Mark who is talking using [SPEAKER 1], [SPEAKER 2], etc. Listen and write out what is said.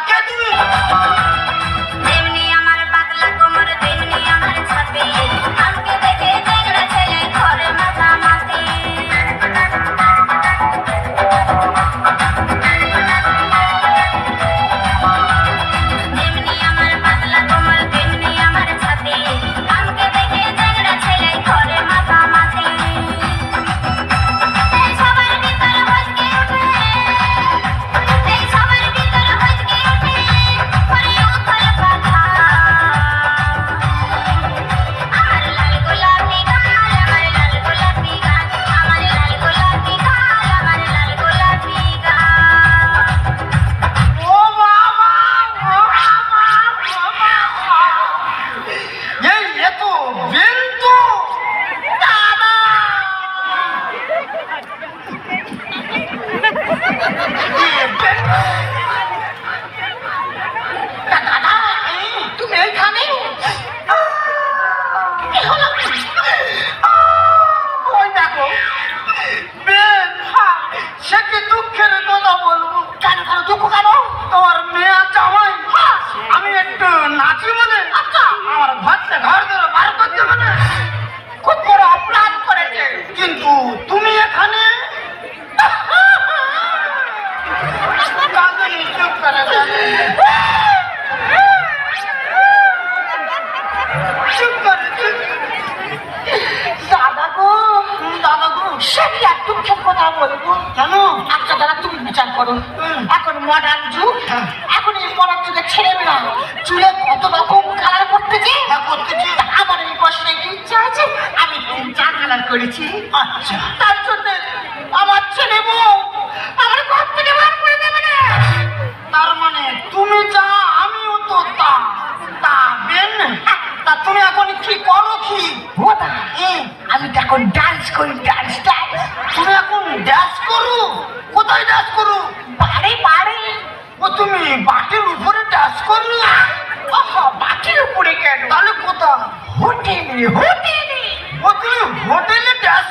[SPEAKER 1] কে তুমি?
[SPEAKER 2] তেমনি আমার পাতলা কোমর, তেমনি আমার ছাতি, আমাকে দেখে চ্যাংড়া ছেলে ঘরে মাথামাতি। তেমনি আমার পাতলা কোমর, তেমনি আমার ছাতি, আমাকে দেখে চ্যাংড়া ছেলে ঘরে মাথামাতি। এই সবার ভিতর হজকে ওঠে, এই সবার ভিতর হজকে ওঠে, করে উথল পাথার। আমার লাল গোলাপি গাল, আমার লাল গোলাপি গাল, আমার লাল গোলাপি গাল, আমার লাল গোলাপি গাল।
[SPEAKER 1] ও বাবা, ও বাবা, ও বাবা। এই এত বিন্দু দাদা। দাদা, তুমি এইখানে? কি হলো? ওই দেখো বেন, সে কি দুঃখের কথা বলবো। কেন কেন দুঃখ কেন? তোমার মেয়ে জামাই আমি একটু নাচি বলে আমার ভাতটা ঘর ধরে বার করতে বলে খুব বড় অপরাধ করেছে। কিন্তু তুমি এখানে কাঁদনি, চুপ করে কাঁদনি। চুপ করে, চুপ করে। দাদা গো, দাদা গো, সে কি এক দুঃখের কথা বলবো? কেন? আচ্ছা দাদা, তুমি বিচার করো। এখন মডার্ন যুগ, এখন এই মডার্ন যুগের ছেলেমেয়েরা চুলে কত রকম কালার করতেছে। আমার এই বয়সে একটু ইচ্ছা আছে, আমি 3-4 কালার করেছি। আচ্ছা, তার জন্য আমার ছেলে বউ আমার ঘর থেকে বার করে দেবে না। তার মানে তুমি যা আমিও তো তা। তা বেন, তা তুমি এখন কি করো? কি আমি তো এখন ডান্স করি, ডান্স ডান্স। তুমি এখন ডান্স করো? কোথায় ডান্স করো? বাড়ি বাড়ি। ও তুমি বাটির উপরে ডান্স করো? বাটির উপরে কেন? তাহলে কোথায়? হোটেলে, হোটেলে। ও তুমি হোটেলে ডান্স